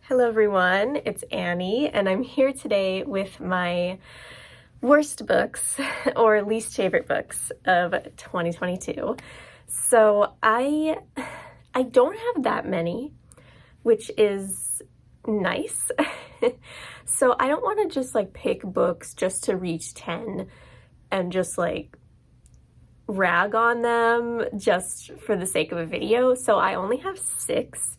Hello everyone, it's Annie, and I'm here today with my worst books or least favorite books of 2022. So I don't have that many, which is nice. So I don't want to just pick books just to reach 10 and just rag on them just for the sake of a video. So I only have 6.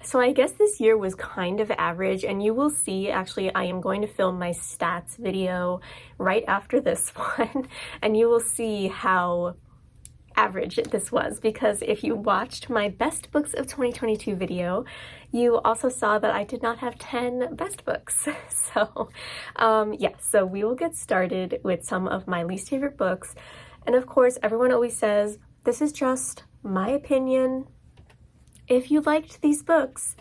So I guess this year was kind of average, and you will see, actually, I am going to film my stats video right after this one, and you will see how average this was, because if you watched my best books of 2022 video, you also saw that I did not have 10 best books. So yeah, so we will get started with some of my least favorite books. And of course, everyone always says, this is just my opinion. If you liked these books,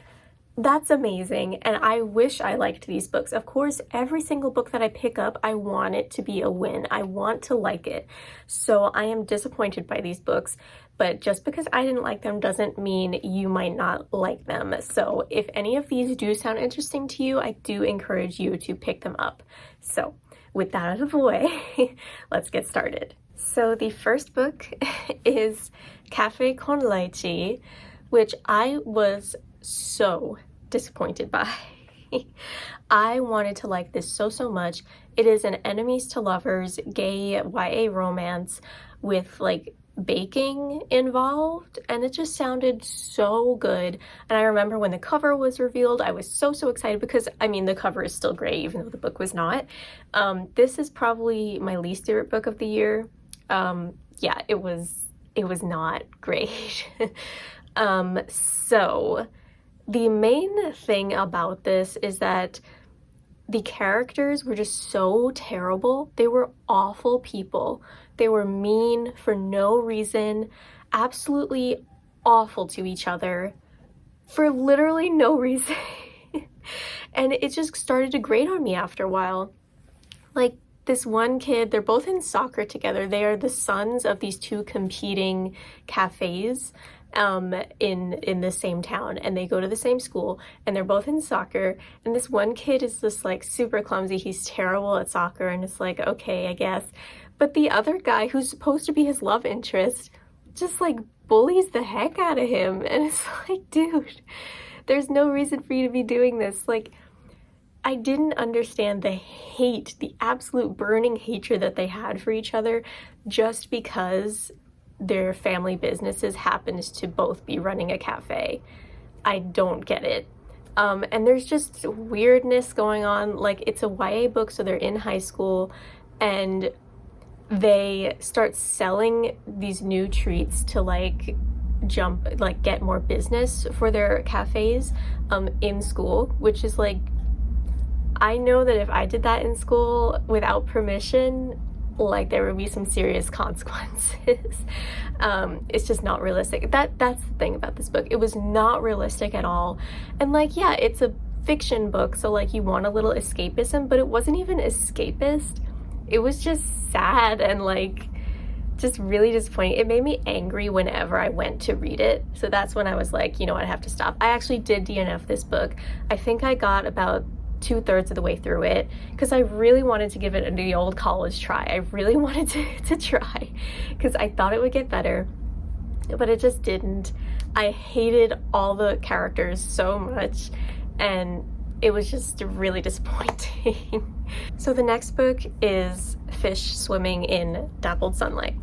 that's amazing, and I wish I liked these books. Of course, every single book that I pick up, I want it to be a win. I want to like it. So I am disappointed by these books, but just because I didn't like them doesn't mean you might not like them. So if any of these do sound interesting to you, I do encourage you to pick them up. So with that out of the way, let's get started. So the first book is Café con Leche, which I was so disappointed by. I wanted to like this so much. It is an enemies to lovers gay YA romance with baking involved, and it just sounded so good. And I remember when the cover was revealed, I was so excited because, I mean, the cover is still great even though the book was not. This is probably my least favorite book of the year. Yeah, it was not great. So the main thing about this is that the characters were just so terrible. They were awful people. They were mean for no reason, absolutely awful to each other for literally no reason. And it just started to grate on me after a while. This one kid, they're both in soccer together. They are the sons of these 2 competing cafes in the same town, and they go to the same school, and they're both in soccer. And this one kid is just super clumsy. He's terrible at soccer, and it's okay, I guess. But the other guy, who's supposed to be his love interest, just bullies the heck out of him. And it's dude, there's no reason for you to be doing this. I didn't understand the hate, the absolute burning hatred that they had for each other just because their family businesses happened to both be running a cafe. I don't get it. And there's just weirdness going on. It's a YA book, so they're in high school, and they start selling these new treats to get more business for their cafes in school, which is I know that if I did that in school without permission, there would be some serious consequences. It's just not realistic. That's the thing about this book. It was not realistic at all. And yeah, it's a fiction book, so you want a little escapism, but it wasn't even escapist. It was just sad and just really disappointing. It made me angry whenever I went to read it. So that's when I was you know what, I have to stop. I actually did DNF this book. I think I got about 2/3 of the way through it because I really wanted to give it the old college try. I really wanted to try because I thought it would get better, but it just didn't. I hated all the characters so much, and it was just really disappointing. So the next book is Fish Swimming in Dappled Sunlight,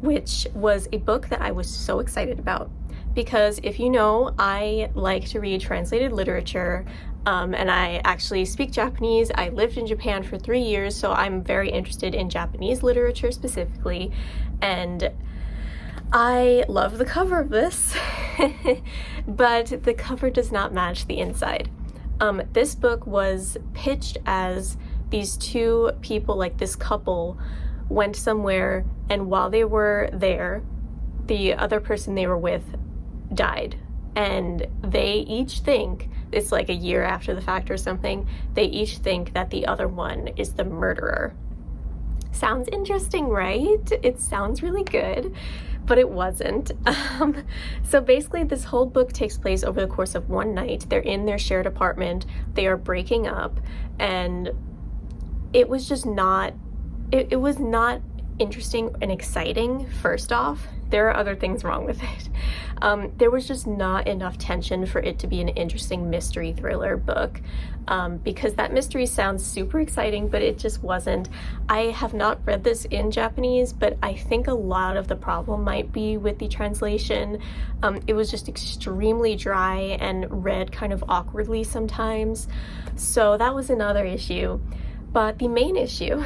which was a book that I was so excited about because, if you know, I like to read translated literature. And I actually speak Japanese. I lived in Japan for 3 years, so I'm very interested in Japanese literature specifically. And I love the cover of this, but the cover does not match the inside. This book was pitched as these 2 people, this couple, went somewhere, and while they were there, the other person they were with died. And they each think, it's a year after the fact or something, they each think that the other one is the murderer. Sounds interesting, right? It sounds really good. but it wasn't. So basically this whole book takes place over the course of one night. They're in their shared apartment, they are breaking up, and it was just not, it was not interesting and exciting. First off, there are other things wrong with it. There was just not enough tension for it to be an interesting mystery thriller book, because that mystery sounds super exciting, but it just wasn't. I have not read this in Japanese, but I think a lot of the problem might be with the translation. It was just extremely dry and read kind of awkwardly sometimes, so that was another issue. But the main issue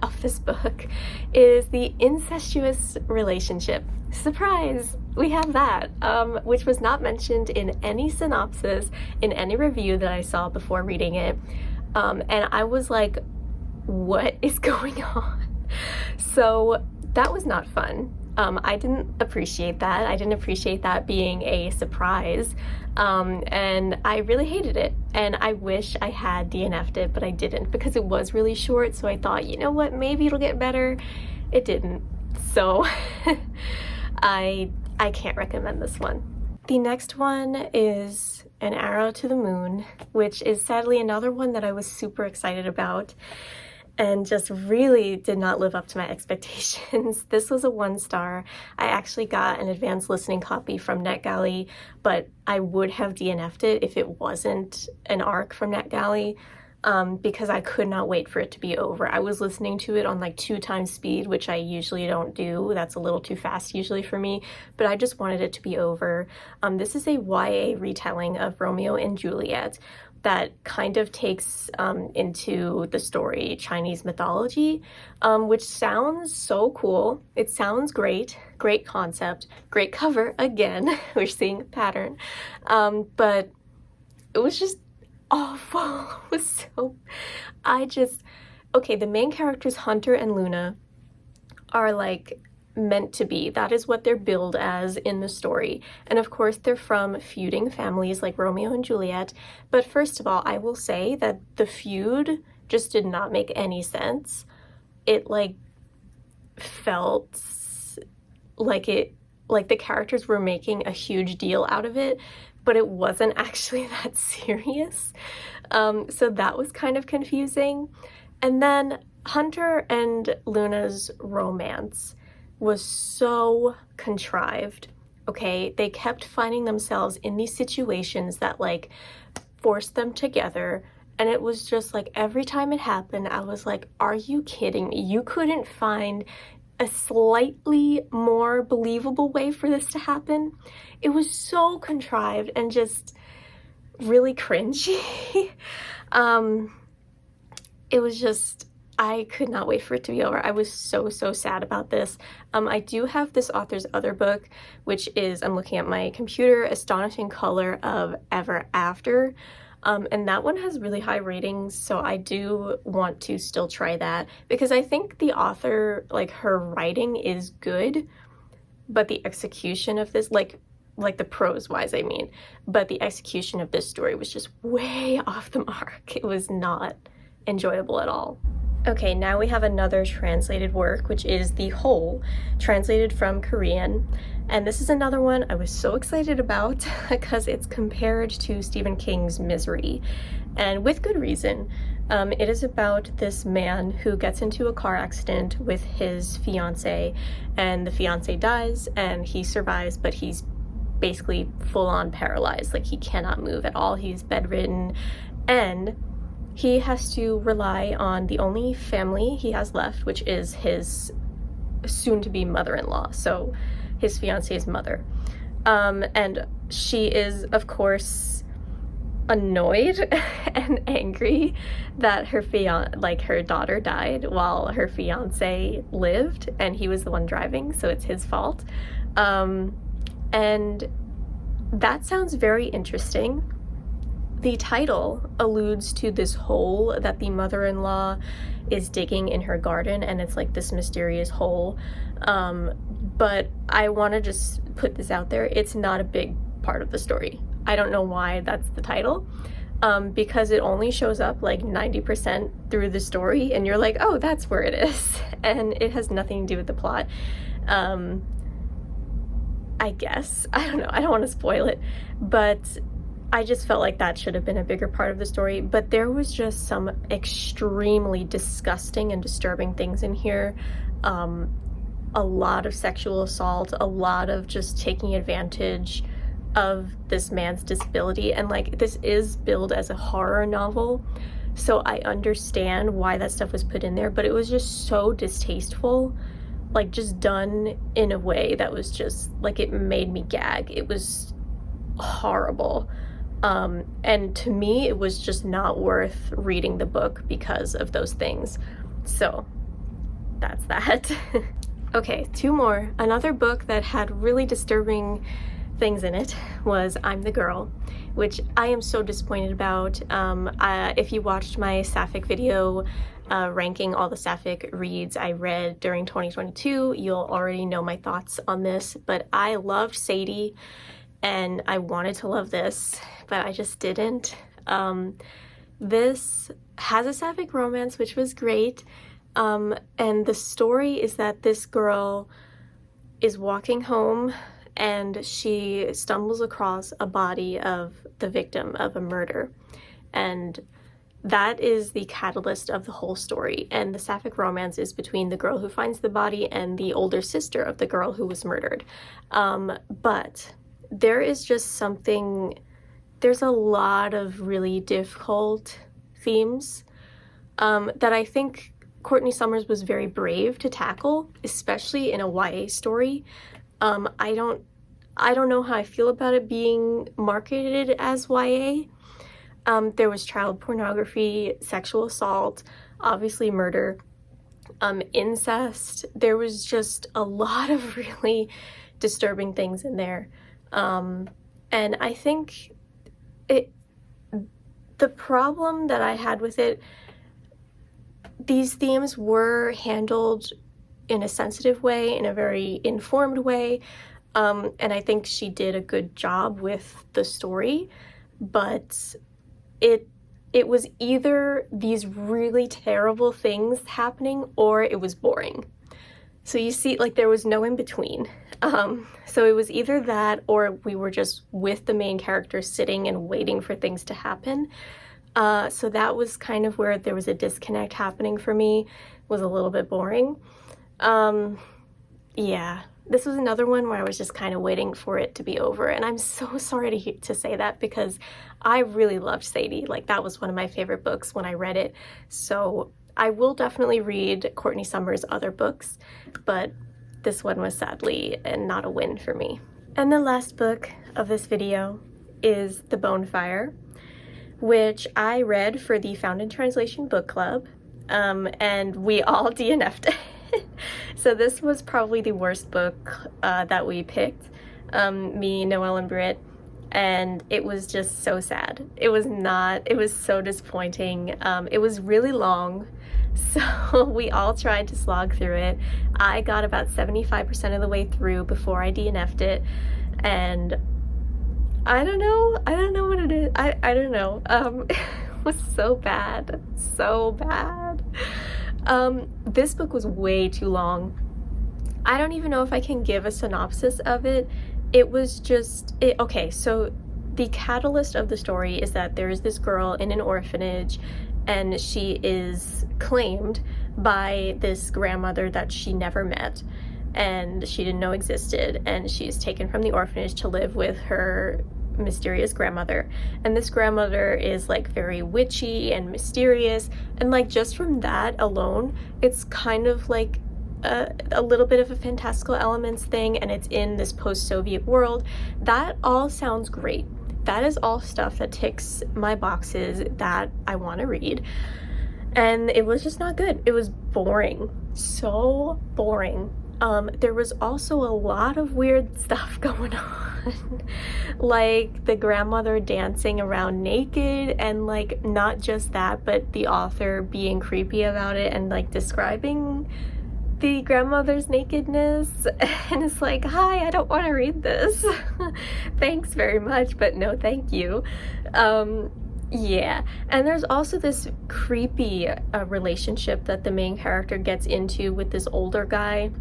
of this book is the incestuous relationship. Surprise! We have that, which was not mentioned in any synopsis, in any review that I saw before reading it. And I was like, what is going on? So that was not fun. I didn't appreciate that. I didn't appreciate that being a surprise. And I really hated it. And I wish I had DNF'd it, but I didn't because it was really short. So I thought, you know what, maybe it'll get better. It didn't. So I can't recommend this one. The next one is An Arrow to the Moon, which is sadly another one that I was super excited about and just really did not live up to my expectations. This was a 1-star. I actually got an advanced listening copy from NetGalley, but I would have DNF'd it if it wasn't an ARC from NetGalley, because I could not wait for it to be over. I was listening to it on like 2 times speed, which I usually don't do. That's a little too fast usually for me, but I just wanted it to be over. This is a YA retelling of Romeo and Juliet that kind of takes into the story Chinese mythology, which sounds so cool. It sounds great, great concept, great cover, again, we're seeing a pattern, but it was just awful. It was so, okay, the main characters, Hunter and Luna, are like meant to be. That is what they're billed as in the story. And of course, they're from feuding families like Romeo and Juliet. But first of all, I will say that the feud just did not make any sense. It like felt like the characters were making a huge deal out of it, but it wasn't actually that serious. So that was kind of confusing. And then Hunter and Luna's romance was so contrived, okay? They kept finding themselves in these situations that like forced them together, and it was just like every time it happened, I was like, are you kidding me? You couldn't find a slightly more believable way for this to happen? It was so contrived and just really cringy. It was just, I could not wait for it to be over. I was so sad about this. I do have this author's other book, which is, I'm looking at my computer, Astonishing Color of Ever After. And that one has really high ratings, so I do want to still try that because I think the author, like her writing is good, but the execution of this, like the prose wise, I mean, but the execution of this story was just way off the mark. It was not enjoyable at all. Okay, now we have another translated work, which is The Hole, translated from Korean. And this is another one I was so excited about because it's compared to Stephen King's Misery, and with good reason. It is about this man who gets into a car accident with his fiance, and the fiance dies, and he survives, but he's basically full-on paralyzed. Like, he cannot move at all. He's bedridden, and he has to rely on the only family he has left, which is his soon-to-be mother-in-law, so his fiance's mother. And she is, of course, annoyed and angry that her daughter died while her fiance lived, and he was the one driving, so it's his fault. And that sounds very interesting. The title alludes to this hole that the mother-in-law is digging in her garden, and it's like this mysterious hole. But I want to just put this out there. It's not a big part of the story. I don't know why that's the title, because it only shows up like 90% through the story, and you're like, oh, that's where it is. And it has nothing to do with the plot. I guess. I don't know. I don't want to spoil it, but I just felt like that should have been a bigger part of the story. But there was just some extremely disgusting and disturbing things in here. A lot of sexual assault, a lot of just taking advantage of this man's disability. And like, this is billed as a horror novel, so I understand why that stuff was put in there, but it was just so distasteful, like just done in a way that was just like, it made me gag. It was horrible. And to me, it was just not worth reading the book because of those things. So that's that. Okay, two more. Another book that had really disturbing things in it was I'm the Girl, which I am so disappointed about. If you watched my sapphic video ranking all the sapphic reads I read during 2022, you'll already know my thoughts on this, but I loved Sadie and I wanted to love this, but I just didn't. This has a sapphic romance, which was great. And the story is that this girl is walking home and she stumbles across a body of the victim of a murder. And that is the catalyst of the whole story. And the sapphic romance is between the girl who finds the body and the older sister of the girl who was murdered. But there is just something, there's a lot of really difficult themes that I think Courtney Summers was very brave to tackle, especially in a YA story. I don't know how I feel about it being marketed as YA. There was child pornography, sexual assault, obviously murder, incest. There was just a lot of really disturbing things in there. And I think the problem that I had with it, these themes were handled in a sensitive way, in a very informed way, and I think she did a good job with the story, but it was either these really terrible things happening or it was boring. So you see, like, there was no in between. So it was either that or we were just with the main character sitting and waiting for things to happen. So that was kind of where there was a disconnect happening for me. It was a little bit boring. Yeah, this was another one where I was just kind of waiting for it to be over. And I'm so sorry to say that because I really loved Sadie. Like, that was one of my favorite books when I read it. So I will definitely read Courtney Summers' other books, but this one was sadly not a win for me. And the last book of this video is The Bonefire, which I read for the Found in Translation book club, and we all DNF'd it. So this was probably the worst book that we picked, me, Noelle, and Britt, and it was just so sad. It was so disappointing. It was really long, so we all tried to slog through it. I got about 75% of the way through before I DNF'd it, and I don't know what it is. I don't know. It was so bad. This book was way too long. I don't even know if I can give a synopsis of it. It was just, okay, so the catalyst of the story is that there is this girl in an orphanage and she is claimed by this grandmother that she never met and she didn't know existed, and she's taken from the orphanage to live with her mysterious grandmother. And this grandmother is like very witchy and mysterious, and like just from that alone it's kind of like a little bit of a fantastical elements thing, and it's in this post-Soviet world. That all sounds great. That is all stuff that ticks my boxes that I want to read, and it was just not good. It was boring, so boring. There was also a lot of weird stuff going on, like the grandmother dancing around naked, and like not just that, but the author being creepy about it and like describing the grandmother's nakedness, and it's like, hi, I don't want to read this. Thanks very much, but no thank you. Yeah, and there's also this creepy relationship that the main character gets into with this older guy.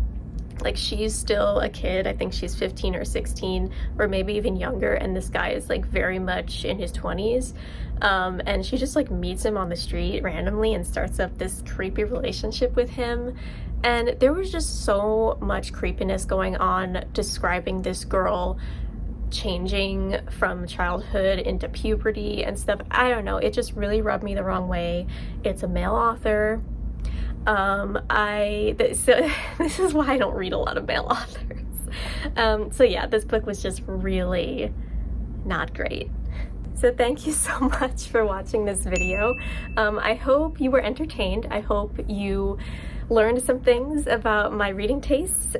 Like, she's still a kid. I think she's 15 or 16, or maybe even younger, and this guy is like very much in his 20s. And she just like meets him on the street randomly and starts up this creepy relationship with him. And there was just so much creepiness going on describing this girl changing from childhood into puberty and stuff. I don't know, it just really rubbed me the wrong way. It's a male author. So this is why I don't read a lot of male authors. So yeah, this book was just really not great. So thank you so much for watching this video. I hope you were entertained. I hope you learned some things about my reading tastes.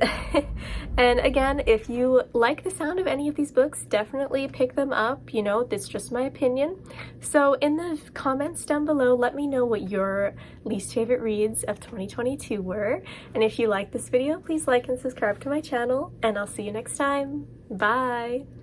And again, if you like the sound of any of these books, definitely pick them up. You know, that's just my opinion. So in the comments down below, let me know what your least favorite reads of 2022 were. And if you like this video, please like and subscribe to my channel, and I'll see you next time. Bye!